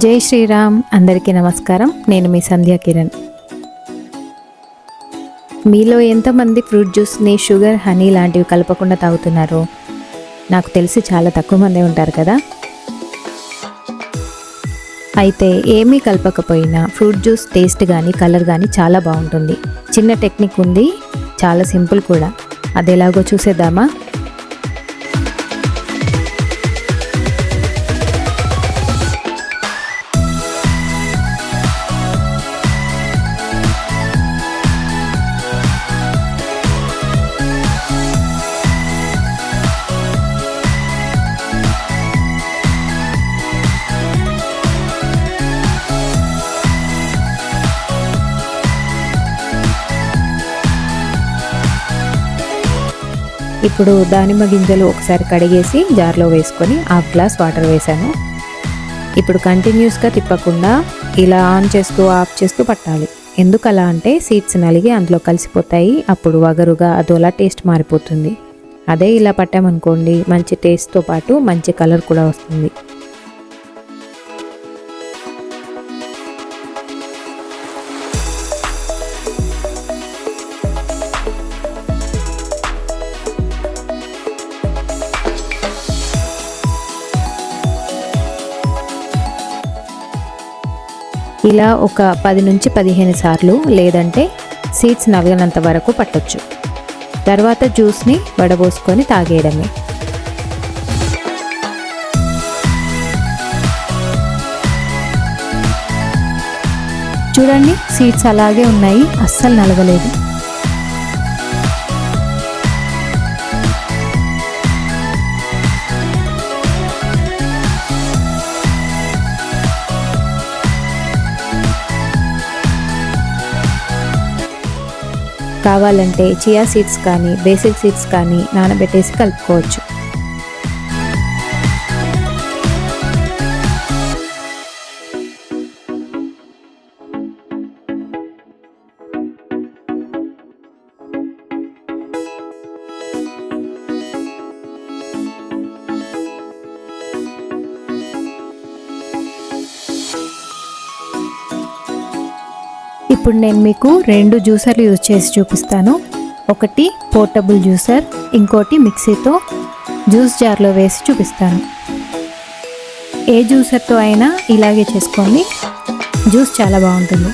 జై శ్రీరామ్. అందరికీ నమస్కారం. నేను మీ సంధ్యా కిరణ్. మీలో ఎంతమంది ఫ్రూట్ జ్యూస్ని షుగర్, హనీ లాంటివి కలపకుండా తాగుతున్నారో నాకు తెలిసి చాలా తక్కువ మందే ఉంటారు కదా. అయితే ఏమీ కలపకపోయినా ఫ్రూట్ జ్యూస్ టేస్ట్ కానీ కలర్ కానీ చాలా బాగుంటుంది. చిన్న టెక్నిక్ ఉంది, చాలా సింపుల్ కూడా. అది ఎలాగో చూసేద్దామా? ఇప్పుడు దానిమ్మ గింజలు ఒకసారి కడిగేసి జార్లో వేసుకొని హాఫ్ గ్లాస్ వాటర్ వేసాను. ఇప్పుడు కంటిన్యూస్గా తిప్పకుండా ఇలా ఆన్ చేస్తూ ఆఫ్ చేస్తూ పట్టాలి. ఎందుకు అలా అంటే సీడ్స్ నలిగి అందులో కలిసిపోతాయి. అప్పుడు వగరుగా అదోలా టేస్ట్ మారిపోతుంది. అదే ఇలా పట్టామనుకోండి, మంచి టేస్ట్తో పాటు మంచి కలర్ కూడా వస్తుంది. ఇలా ఒక 10 నుంచి 15 సార్లు, లేదంటే సీడ్స్ నలగనంత వరకు పట్టొచ్చు. తర్వాత జ్యూస్ని వడబోసుకొని తాగేయడమే. చూడండి, సీడ్స్ అలాగే ఉన్నాయి, అస్సలు నలగలేదు. కావాలంటే చియా సీడ్స్ కానీ బేసిల్ సీడ్స్ కానీ నానబెట్టేసి కలుపుకోవచ్చు. ఇప్పుడు నేను మీకు 2 జ్యూసర్లు యూజ్ చేసి చూపిస్తాను. ఒకటి పోర్టబుల్ జ్యూసర్, ఇంకోటి మిక్సీతో జ్యూస్ జార్లో వేసి చూపిస్తాను. ఏ జ్యూసర్తో అయినా ఇలాగే చేసుకోండి, జ్యూస్ చాలా బాగుంటుంది.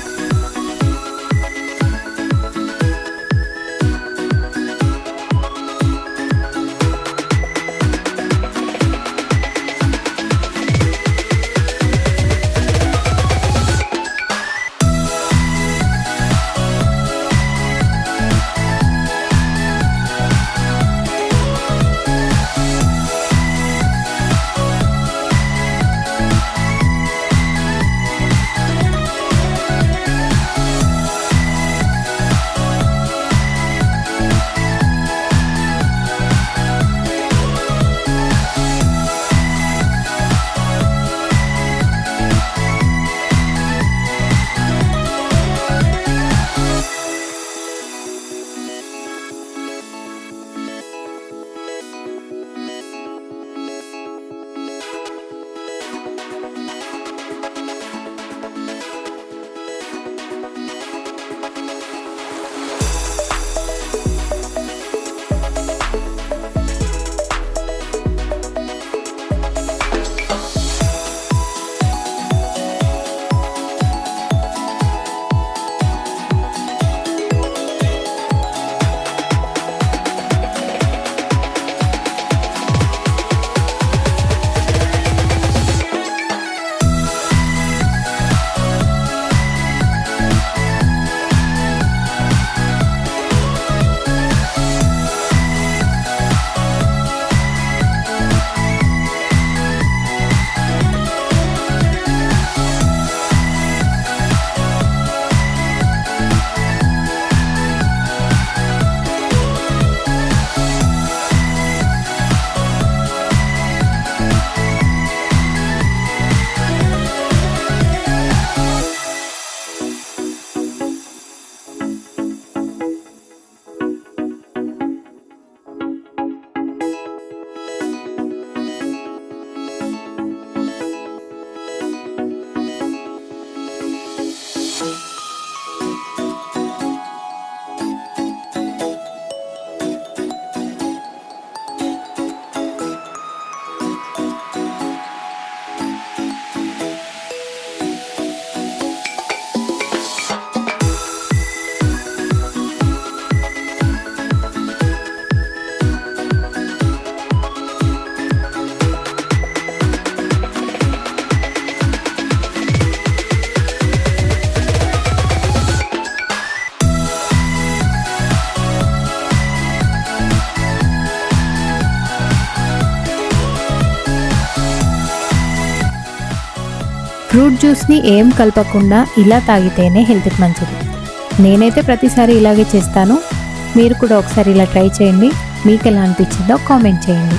ఫ్రూట్ జ్యూస్ని ఏం కలపకుండా ఇలా తాగితేనే హెల్త్కి మంచిది. నేనైతే ప్రతిసారి ఇలాగే చేస్తాను. మీరు కూడా ఒకసారి ఇలా ట్రై చేయండి. మీకు ఎలా అనిపించిందో కామెంట్ చేయండి.